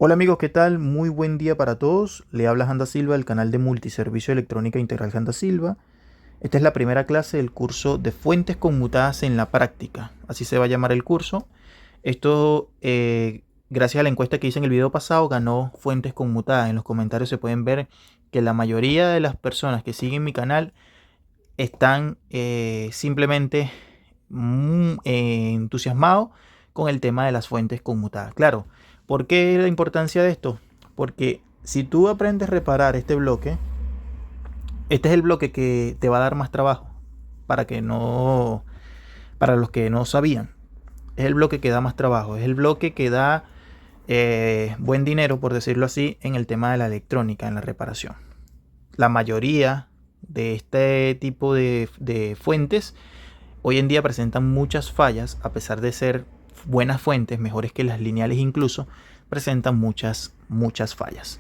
Hola amigos, ¿qué tal? Muy buen día para todos. Le habla Janda Silva del canal de Multiservicio Electrónica Integral Janda Silva. Esta es la primera clase del curso de fuentes conmutadas en la práctica. Así se va a llamar el curso. Esto, gracias a la encuesta que hice en el video pasado, ganó fuentes conmutadas. En los comentarios se pueden ver que la mayoría de las personas que siguen mi canal están simplemente entusiasmados con el tema de las fuentes conmutadas. Claro, ¿por qué la importancia de esto? Porque si tú aprendes a reparar este bloque, este es el bloque que te va a dar más trabajo para los que no sabían. Es el bloque que da más trabajo, es el bloque que da buen dinero, por decirlo así, en el tema de la electrónica, en la reparación. La mayoría de este tipo de fuentes hoy en día presentan muchas fallas, a pesar de ser buenas fuentes, mejores que las lineales incluso, presentan muchas fallas.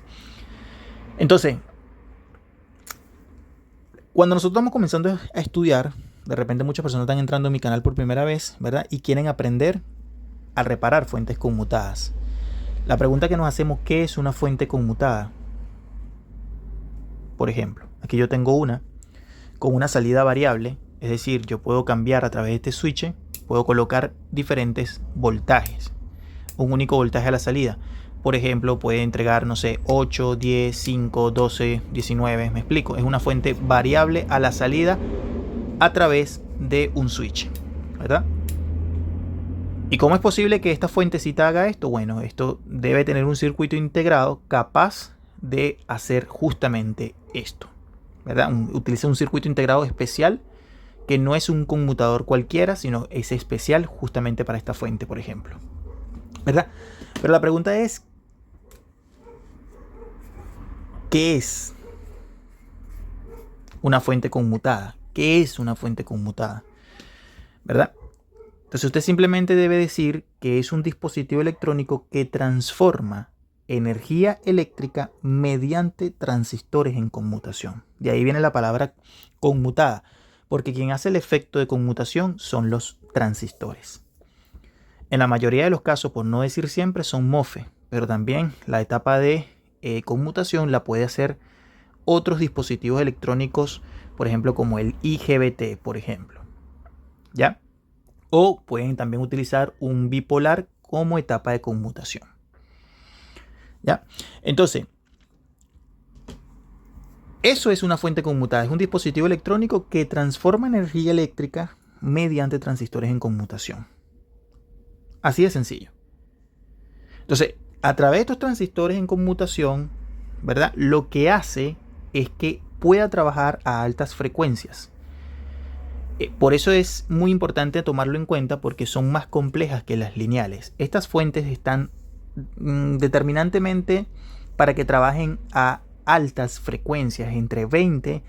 Entonces, cuando nosotros estamos comenzando a estudiar, de repente muchas personas están entrando en mi canal por primera vez, ¿verdad? Y quieren aprender a reparar fuentes conmutadas. La pregunta que nos hacemos, ¿qué es una fuente conmutada? Por ejemplo, aquí yo tengo una con una salida variable, es decir, yo puedo cambiar a través de este switch, puedo colocar diferentes voltajes, un único voltaje a la salida. Por ejemplo, puede entregar, no sé, 8, 10, 5, 12, 19, me explico. Es una fuente variable a la salida a través de un switch, ¿verdad? ¿Y cómo es posible que esta fuentecita haga esto? Bueno, esto debe tener un circuito integrado capaz de hacer justamente esto, ¿verdad? Utiliza un circuito integrado especial que no es un conmutador cualquiera, sino es especial justamente para esta fuente, por ejemplo, ¿verdad? Pero la pregunta es, ¿qué es una fuente conmutada? ¿Qué es una fuente conmutada? ¿Verdad? Entonces usted simplemente debe decir que es un dispositivo electrónico que transforma energía eléctrica mediante transistores en conmutación. De ahí viene la palabra conmutada, porque quien hace el efecto de conmutación son los transistores. En la mayoría de los casos, por no decir siempre, son MOSFET, pero también la etapa de conmutación la puede hacer otros dispositivos electrónicos, por ejemplo, como el IGBT, por ejemplo. ¿Ya? O pueden también utilizar un bipolar como etapa de conmutación. ¿Ya? Entonces, eso es una fuente conmutada. Es un dispositivo electrónico que transforma energía eléctrica mediante transistores en conmutación. Así de sencillo. Entonces, a través de estos transistores en conmutación, ¿verdad? Lo que hace es que pueda trabajar a altas frecuencias. Por eso es muy importante tomarlo en cuenta, porque son más complejas que las lineales. Estas fuentes están determinantemente para que trabajen a altas frecuencias, entre 20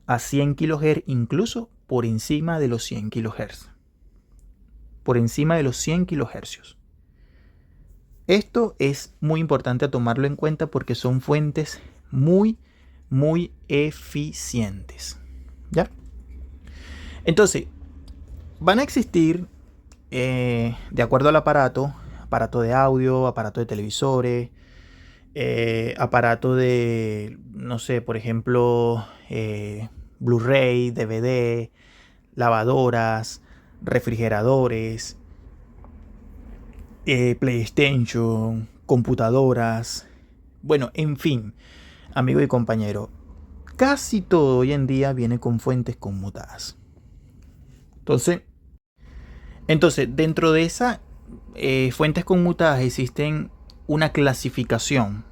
a 100 kHz, incluso por encima de los 100 kHz. Por encima de los 100 kHz. Esto es muy importante tomarlo en cuenta porque son fuentes muy eficientes. ¿Ya? Entonces, van a existir, de acuerdo al aparato de audio, aparato de televisores, aparato de, no sé, por ejemplo, Blu-ray, DVD, lavadoras, refrigeradores, PlayStation, computadoras, bueno, en fin, amigo y compañero, casi todo hoy en día viene con fuentes conmutadas. Entonces, dentro de esas fuentes conmutadas existen una clasificación,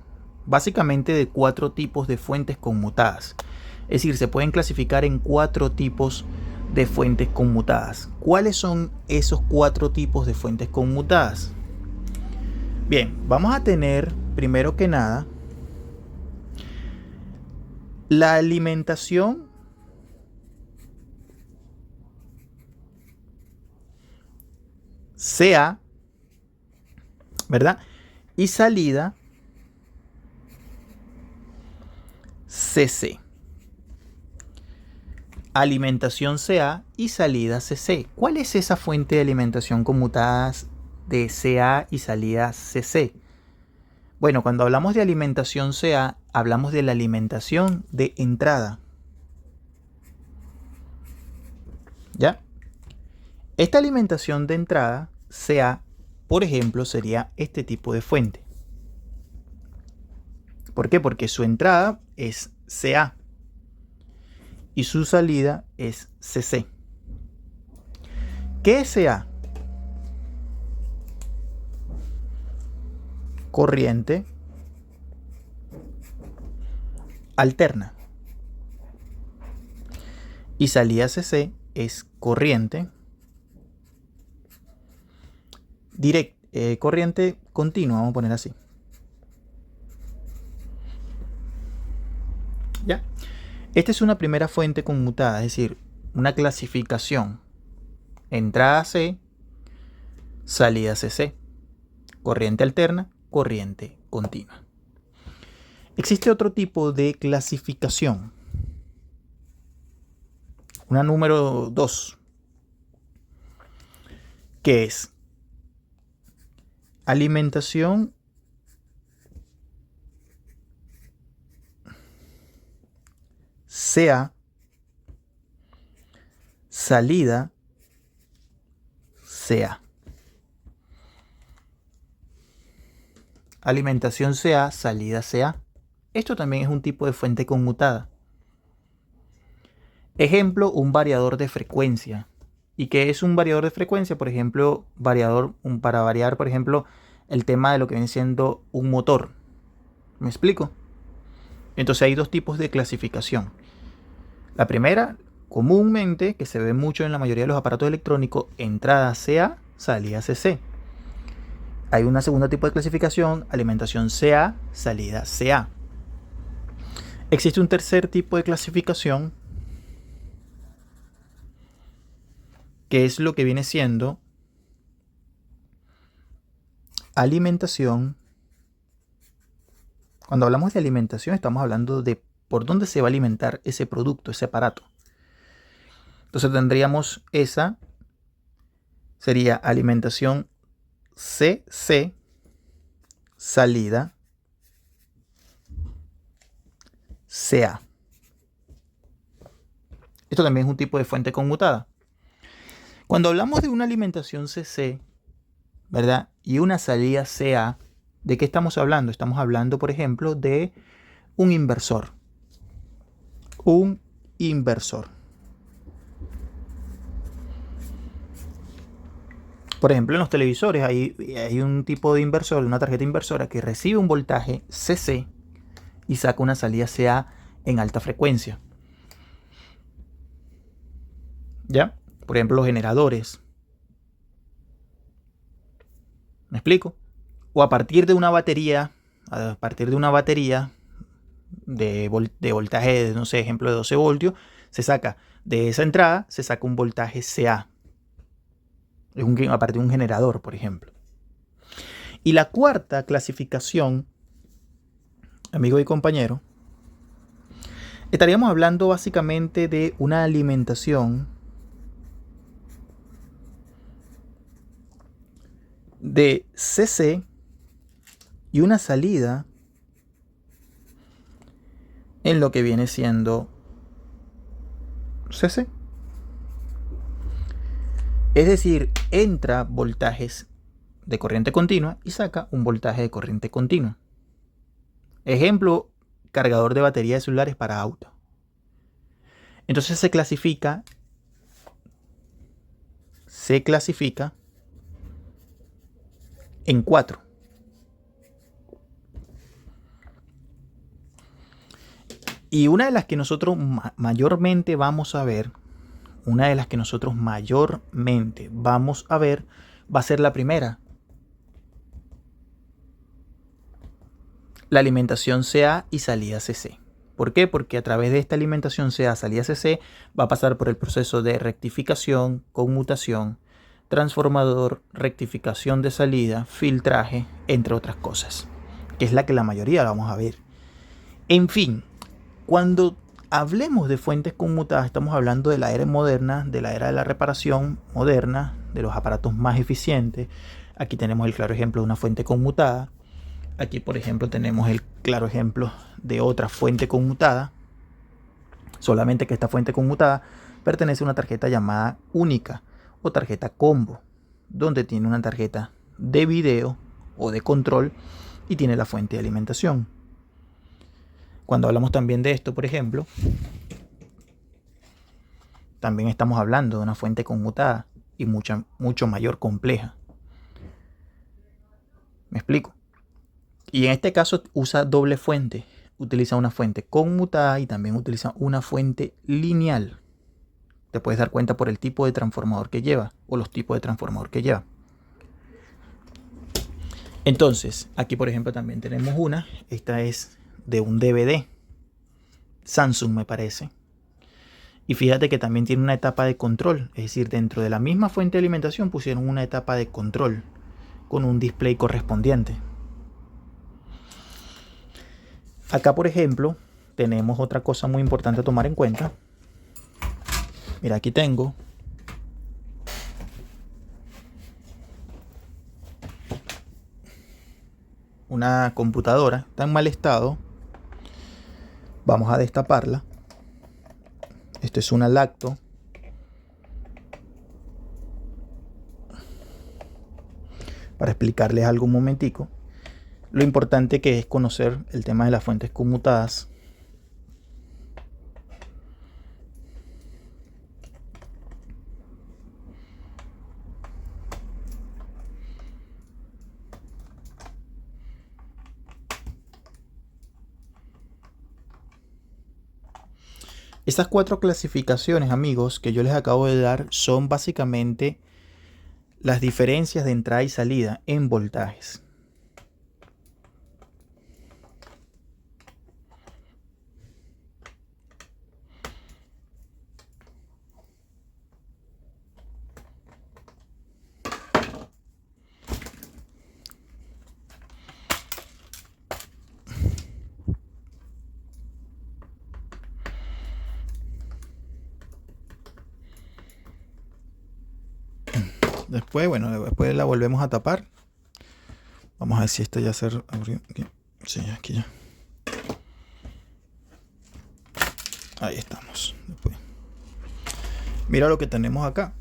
básicamente de 4 tipos de fuentes conmutadas. Es decir, se pueden clasificar en 4 tipos de fuentes conmutadas. ¿Cuáles son esos 4 tipos de fuentes conmutadas? Bien, vamos a tener, primero que nada, la alimentación CA, ¿verdad? Y salida CC. Alimentación CA y salida CC. ¿Cuál es esa fuente de alimentación conmutadas de CA y salida CC? Bueno, cuando hablamos de alimentación CA, hablamos de la alimentación de entrada. ¿Ya? Esta alimentación de entrada CA, por ejemplo, sería este tipo de fuente. ¿Por qué? Porque su entrada es CA y su salida es CC. ¿Qué es CA? Corriente alterna. Y salida CC es corriente directa, corriente continua, vamos a poner así. ¿Ya? Esta es una primera fuente conmutada, es decir, una clasificación. Entrada C, salida CC. Corriente alterna, corriente continua. Existe otro tipo de clasificación. Una número 2, que es alimentación CA, salida CA. Alimentación CA, salida CA. Esto también es un tipo de fuente conmutada. Ejemplo, un variador de frecuencia. ¿Y qué es un variador de frecuencia? Por ejemplo, para variar, por ejemplo, el tema de lo que viene siendo un motor. ¿Me explico? Entonces hay dos tipos de clasificación. La primera, comúnmente, que se ve mucho en la mayoría de los aparatos electrónicos, entrada CA, salida CC. Hay una segunda tipo de clasificación, alimentación CA, salida CA. Existe un tercer tipo de clasificación, que es lo que viene siendo alimentación. Cuando hablamos de alimentación, estamos hablando de por dónde se va a alimentar ese producto, ese aparato. Entonces tendríamos esa, sería alimentación CC, salida CA. Esto también es un tipo de fuente conmutada. Cuando hablamos de una alimentación CC, ¿verdad? Y una salida CA, ¿de qué estamos hablando? Estamos hablando, por ejemplo, de un inversor. Un inversor. Por ejemplo, en los televisores hay un tipo de inversor, una tarjeta inversora que recibe un voltaje CC y saca una salida CA en alta frecuencia. ¿Ya? Por ejemplo, los generadores. ¿Me explico? O a partir de una batería, de voltaje, no sé, ejemplo de 12 voltios, se saca de esa entrada, se saca un voltaje CA. A partir de un generador, por ejemplo. Y la cuarta clasificación, amigo y compañero, estaríamos hablando básicamente de una alimentación de CC y una salida en lo que viene siendo CC. Es decir, entra voltajes de corriente continua y saca un voltaje de corriente continua. Ejemplo, cargador de batería de celulares para auto. Entonces se clasifica en 4. Y una de las que nosotros mayormente vamos a ver, va a ser la primera. La alimentación CA y salida CC. ¿Por qué? Porque a través de esta alimentación CA, salida CC, va a pasar por el proceso de rectificación, conmutación, transformador, rectificación de salida, filtraje, entre otras cosas, que es la que la mayoría vamos a ver. En fin, cuando hablemos de fuentes conmutadas, estamos hablando de la era moderna, de la era de la reparación moderna, de los aparatos más eficientes. Aquí tenemos el claro ejemplo de una fuente conmutada. Aquí, por ejemplo, tenemos el claro ejemplo de otra fuente conmutada, solamente que esta fuente conmutada pertenece a una tarjeta llamada única o tarjeta combo, donde tiene una tarjeta de video o de control y tiene la fuente de alimentación. Cuando hablamos también de esto, por ejemplo, también estamos hablando de una fuente conmutada y mucho mayor compleja. ¿Me explico? Y en este caso usa doble fuente. Utiliza una fuente conmutada y también utiliza una fuente lineal. Te puedes dar cuenta por el tipo de transformador que lleva o los tipos de transformador que lleva. Entonces, aquí por ejemplo también tenemos una. Esta es de un DVD. Samsung me parece. Y fíjate que también tiene una etapa de control. Es decir, dentro de la misma fuente de alimentación pusieron una etapa de control con un display correspondiente. Acá, por ejemplo, tenemos otra cosa muy importante a tomar en cuenta. Mira, aquí tengo una computadora, está en mal estado. Vamos a destaparla. Esto es una Lacto. Para explicarles algo un momentico. Lo importante que es conocer el tema de las fuentes conmutadas. Estas 4 clasificaciones, amigos, que yo les acabo de dar son básicamente las diferencias de entrada y salida en voltajes. Después, bueno, después la volvemos a tapar. Vamos a ver si esto ya se abrió. Aquí. Sí, aquí ya. Ahí estamos. Después. Mira lo que tenemos acá.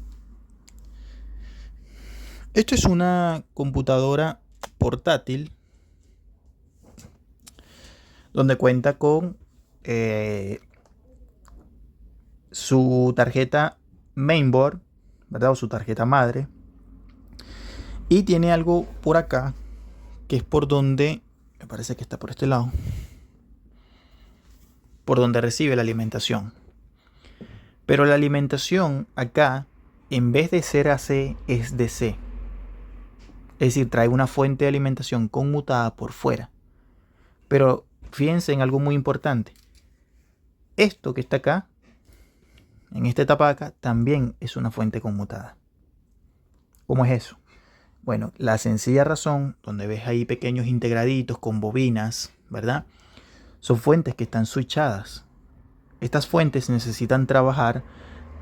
Esto es una computadora portátil donde cuenta con su tarjeta mainboard, ¿verdad? O su tarjeta madre. Y tiene algo por acá que es por donde, me parece que está por este lado, por donde recibe la alimentación. Pero la alimentación acá, en vez de ser AC, es DC. Es decir, trae una fuente de alimentación conmutada por fuera. Pero fíjense en algo muy importante. Esto que está acá, en esta etapa de acá, también es una fuente conmutada. ¿Cómo es eso? Bueno, la sencilla razón, donde ves ahí pequeños integraditos con bobinas, ¿verdad? Son fuentes que están switchadas. Estas fuentes necesitan trabajar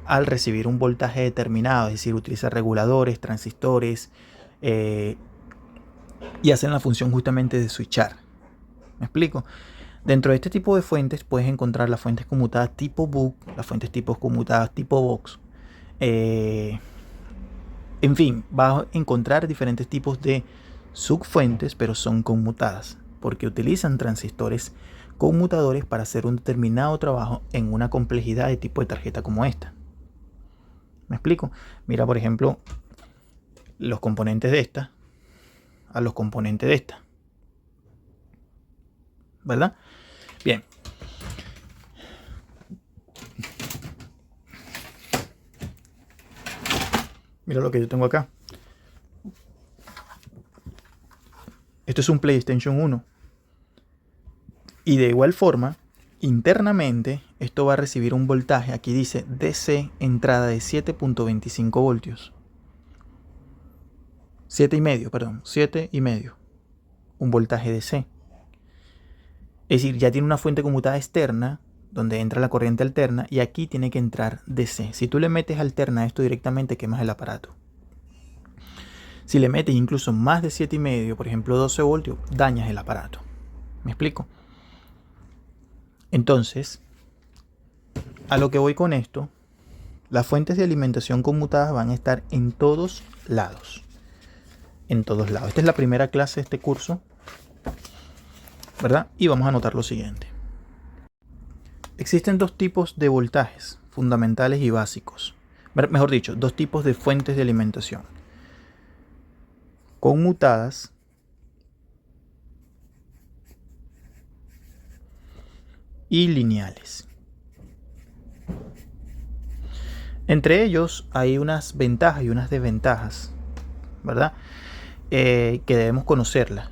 al recibir un voltaje determinado, es decir, utilizar reguladores, transistores, y hacen la función justamente de switchar. ¿Me explico? Dentro de este tipo de fuentes puedes encontrar las fuentes conmutadas tipo BUC, las fuentes tipo conmutadas tipo Vox. En fin, vas a encontrar diferentes tipos de subfuentes, pero son conmutadas, porque utilizan transistores conmutadores para hacer un determinado trabajo en una complejidad de tipo de tarjeta como esta. ¿Me explico? Mira, por ejemplo, los componentes de esta a los componentes de esta. ¿Verdad? Bien. Mira lo que yo tengo acá. Esto es un PlayStation 1. Y de igual forma, internamente, esto va a recibir un voltaje. Aquí dice DC entrada de 7.25 voltios. 7,5. Un voltaje DC. Es decir, ya tiene una fuente conmutada externa donde entra la corriente alterna y aquí tiene que entrar DC. Si tú le metes alterna a esto directamente, quemas el aparato. Si le metes incluso más de 7,5, por ejemplo 12 voltios, dañas el aparato. ¿Me explico? Entonces, a lo que voy con esto, las fuentes de alimentación conmutadas van a estar en todos lados. En todos lados. Esta es la primera clase de este curso, ¿verdad? Y vamos a notar lo siguiente. Existen dos tipos de voltajes, fundamentales y básicos. Mejor dicho, dos tipos de fuentes de alimentación. Conmutadas y lineales. Entre ellos hay unas ventajas y unas desventajas, ¿verdad? Que debemos conocerlas.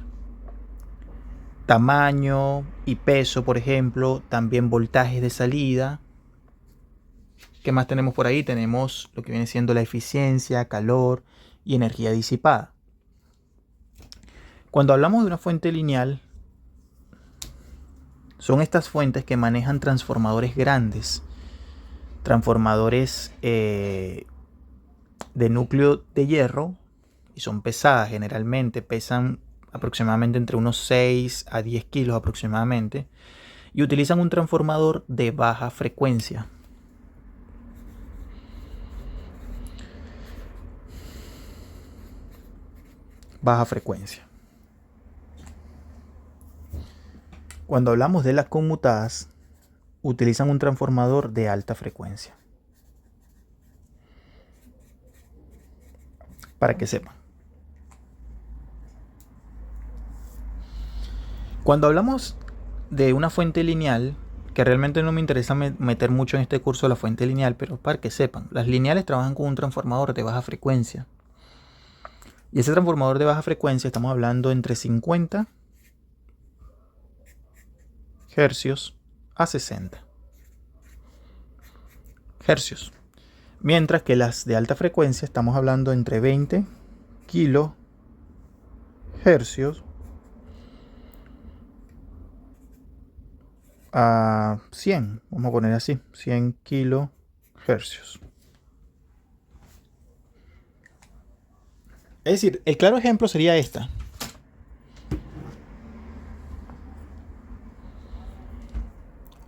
Tamaño y peso, por ejemplo, también voltajes de salida. ¿Qué más tenemos por ahí? Tenemos lo que viene siendo la eficiencia, calor y energía disipada. Cuando hablamos de una fuente lineal, son estas fuentes que manejan transformadores grandes, transformadores de núcleo de hierro, y son pesadas generalmente, pesan aproximadamente entre unos 6 a 10 kilos aproximadamente, y utilizan un transformador de baja frecuencia. Baja frecuencia. Cuando hablamos de las conmutadas, utilizan un transformador de alta frecuencia. Para que sepan. Cuando hablamos de una fuente lineal, que realmente no me interesa meter mucho en este curso la fuente lineal, pero para que sepan, las lineales trabajan con un transformador de baja frecuencia. Y ese transformador de baja frecuencia estamos hablando entre 50 hercios a 60 hercios. Mientras que las de alta frecuencia estamos hablando entre 20 kilohercios a 100, vamos a poner así, 100 kilohercios. Es decir, el claro ejemplo sería esta.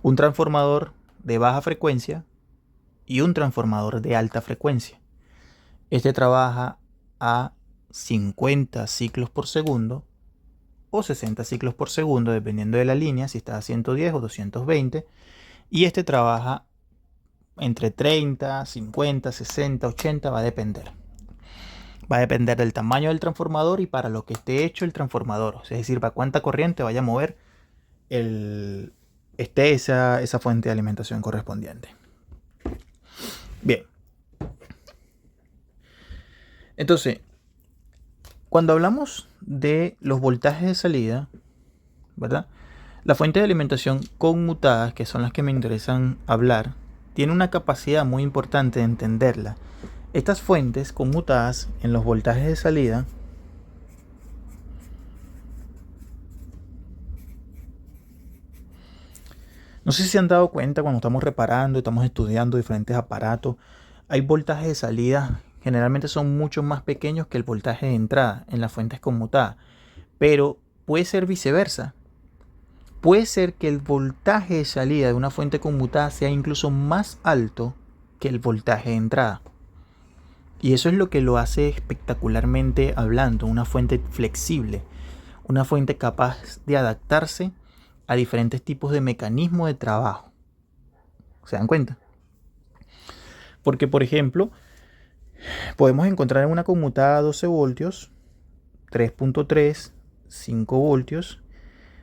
Un transformador de baja frecuencia y un transformador de alta frecuencia. Este trabaja a 50 ciclos por segundo o 60 ciclos por segundo, dependiendo de la línea, si está a 110 o 220. Y este trabaja entre 30, 50, 60, 80, va a depender. Va a depender del tamaño del transformador y para lo que esté hecho el transformador. Es decir, para cuánta corriente vaya a mover esa fuente de alimentación correspondiente. Bien. Entonces, cuando hablamos de los voltajes de salida, ¿verdad? La fuente de alimentación conmutadas, que son las que me interesan hablar, tiene una capacidad muy importante de entenderla. Estas fuentes conmutadas en los voltajes de salida no sé si se han dado cuenta cuando estamos reparando, estamos estudiando diferentes aparatos, hay voltajes de salida, generalmente son mucho más pequeños que el voltaje de entrada en las fuentes conmutadas, pero puede ser viceversa. Puede ser que el voltaje de salida de una fuente conmutada sea incluso más alto que el voltaje de entrada. Y eso es lo que lo hace espectacularmente hablando, una fuente flexible, una fuente capaz de adaptarse a diferentes tipos de mecanismos de trabajo. ¿Se dan cuenta? Porque, por ejemplo, podemos encontrar en una conmutada 12 voltios, 3.3, 5 voltios,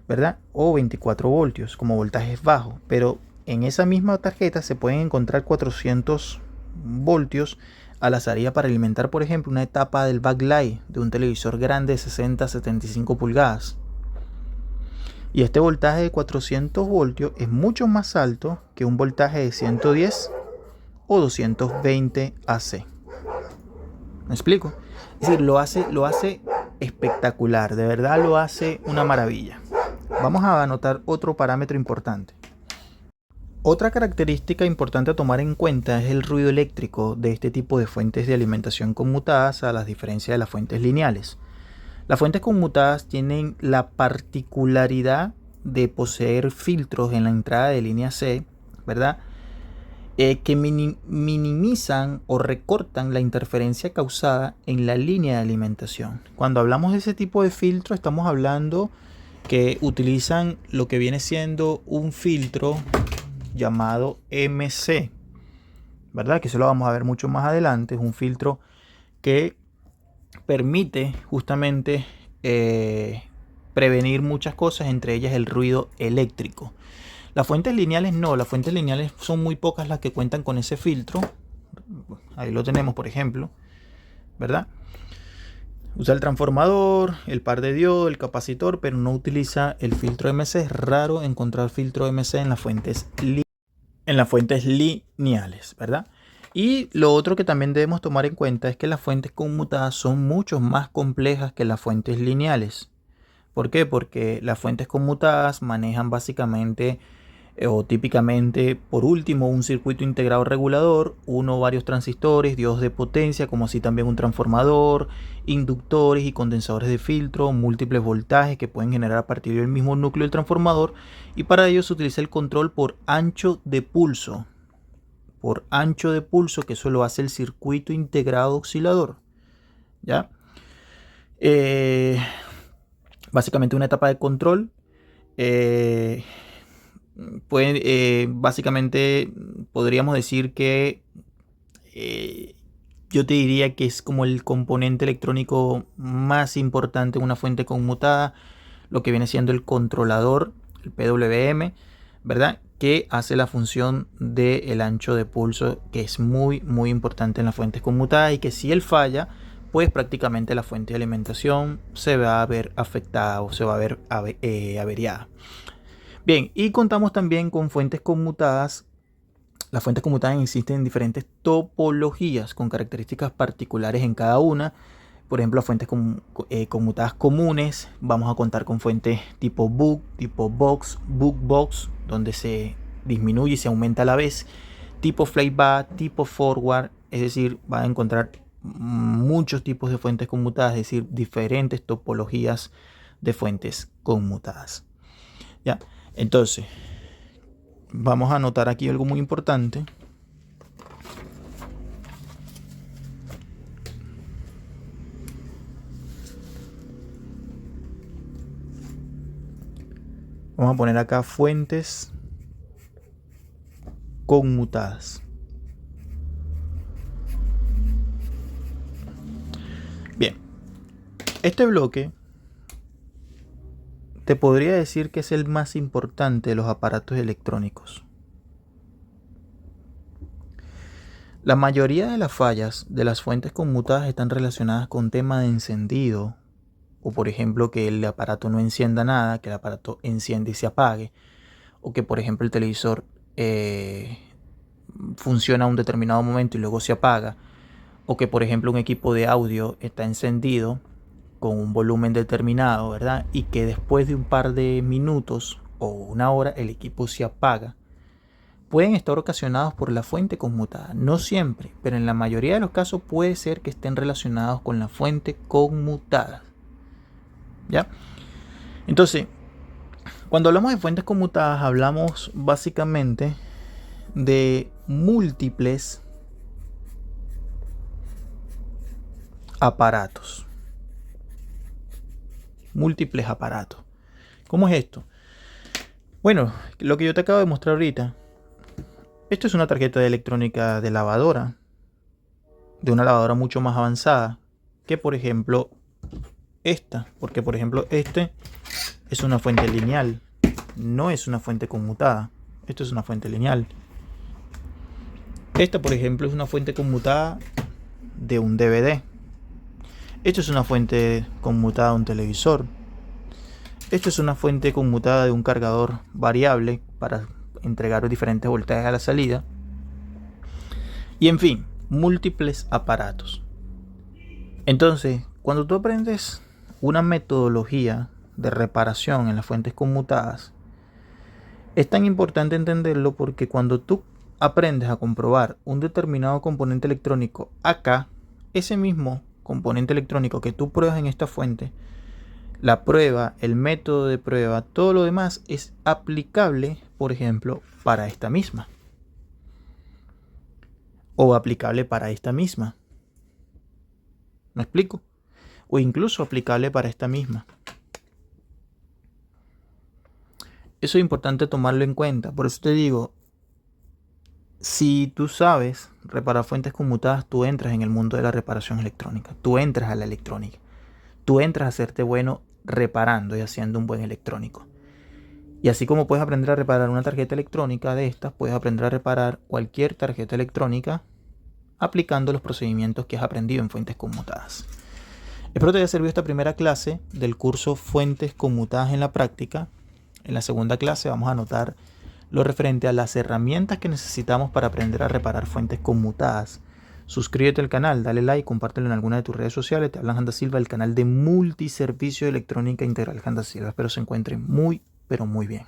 ¿verdad? O 24 voltios como voltajes bajos. Pero en esa misma tarjeta se pueden encontrar 400 voltios a la salida para alimentar, por ejemplo, una etapa del backlight de un televisor grande de 60-75 pulgadas. Y este voltaje de 400 voltios es mucho más alto que un voltaje de 110 o 220 AC. ¿Me explico? Es decir, lo hace espectacular, de verdad lo hace una maravilla. Vamos a anotar otro parámetro importante. Otra característica importante a tomar en cuenta es el ruido eléctrico de este tipo de fuentes de alimentación conmutadas, a la diferencia de las fuentes lineales. Las fuentes conmutadas tienen la particularidad de poseer filtros en la entrada de línea C, ¿verdad? Que minimizan o recortan la interferencia causada en la línea de alimentación. Cuando hablamos de ese tipo de filtro, estamos hablando que utilizan lo que viene siendo un filtro llamado MC, ¿verdad? Que eso lo vamos a ver mucho más adelante. Es un filtro que permite justamente prevenir muchas cosas, entre ellas el ruido eléctrico. Las fuentes lineales no, las fuentes lineales son muy pocas las que cuentan con ese filtro. Ahí lo tenemos, por ejemplo, ¿verdad? Usa el transformador, el par de diodo, el capacitor, pero no utiliza el filtro MC. Es raro encontrar filtro MC en las fuentes lineales, ¿verdad? Y lo otro que también debemos tomar en cuenta es que las fuentes conmutadas son mucho más complejas que las fuentes lineales. ¿Por qué? Porque las fuentes conmutadas manejan básicamente o típicamente, por último, un circuito integrado regulador, uno o varios transistores, diodos de potencia, como así también un transformador, inductores y condensadores de filtro, múltiples voltajes que pueden generar a partir del mismo núcleo del transformador, y para ello se utiliza el control por ancho de pulso. Por ancho de pulso, que eso lo hace el circuito integrado oscilador. ¿Ya? Básicamente una etapa de control. Básicamente podríamos decir que yo te diría que es como el componente electrónico más importante en una fuente conmutada, lo que viene siendo el controlador, el PWM, ¿verdad? Que hace la función del ancho de pulso, que es muy importante en las fuentes conmutadas, y que si él falla, pues prácticamente la fuente de alimentación se va a ver afectada o se va a ver averiada. Bien, y contamos también con fuentes conmutadas. Las fuentes conmutadas existen en diferentes topologías con características particulares en cada una. Por ejemplo, las fuentes conmutadas comunes, vamos a contar con fuentes tipo book, tipo box, box, donde se disminuye y se aumenta a la vez, tipo flyback, tipo forward, es decir, van a encontrar muchos tipos de fuentes conmutadas, es decir, diferentes topologías de fuentes conmutadas. ¿Ya? Entonces, vamos a anotar aquí algo muy importante. Vamos a poner acá fuentes conmutadas. Bien, este bloque te podría decir que es el más importante de los aparatos electrónicos. La mayoría de las fallas de las fuentes conmutadas están relacionadas con temas de encendido, o por ejemplo que el aparato no encienda nada, que el aparato enciende y se apague, o que por ejemplo el televisor funciona a un determinado momento y luego se apaga, o que por ejemplo un equipo de audio está encendido con un volumen determinado, ¿verdad? Y que después de un par de minutos o una hora el equipo se apaga. Pueden estar ocasionados por la fuente conmutada, no siempre, pero en la mayoría de los casos puede ser que estén relacionados con la fuente conmutada. ¿Ya? Entonces, cuando hablamos de fuentes conmutadas, hablamos básicamente de múltiples aparatos. Múltiples aparatos. ¿Cómo es esto? Bueno, lo que yo te acabo de mostrar ahorita. Esto es una tarjeta de electrónica de lavadora. De una lavadora mucho más avanzada que por ejemplo esta. Porque por ejemplo este es una fuente lineal. No es una fuente conmutada. Esto es una fuente lineal. Esta por ejemplo es una fuente conmutada de un DVD. Esto es una fuente conmutada de un televisor. Esto es una fuente conmutada de un cargador variable para entregar diferentes voltajes a la salida. Y en fin, múltiples aparatos. Entonces, cuando tú aprendes una metodología de reparación en las fuentes conmutadas, Es tan importante entenderlo porque cuando tú aprendes a comprobar un determinado componente electrónico acá, ese mismo componente electrónico que tú pruebas en esta fuente, la prueba, el método de prueba, todo lo demás es aplicable, por ejemplo, para esta misma. O aplicable para esta misma. ¿Me explico? O incluso aplicable para esta misma. Eso es importante tomarlo en cuenta. Por eso te digo, si tú sabes reparar fuentes conmutadas, tú entras en el mundo de la reparación electrónica. Tú entras a la electrónica. Tú entras a hacerte bueno reparando y haciendo un buen electrónico. Y así como puedes aprender a reparar una tarjeta electrónica de estas, puedes aprender a reparar cualquier tarjeta electrónica aplicando los procedimientos que has aprendido en fuentes conmutadas. Espero te haya servido esta primera clase del curso Fuentes Conmutadas en la Práctica. En la segunda clase vamos a anotar lo referente a las herramientas que necesitamos para aprender a reparar fuentes conmutadas. Suscríbete al canal, dale like, compártelo en alguna de tus redes sociales. Te habla Janda Silva, el canal de multiservicio de electrónica integral Janda Silva. Espero se encuentren muy, pero muy bien.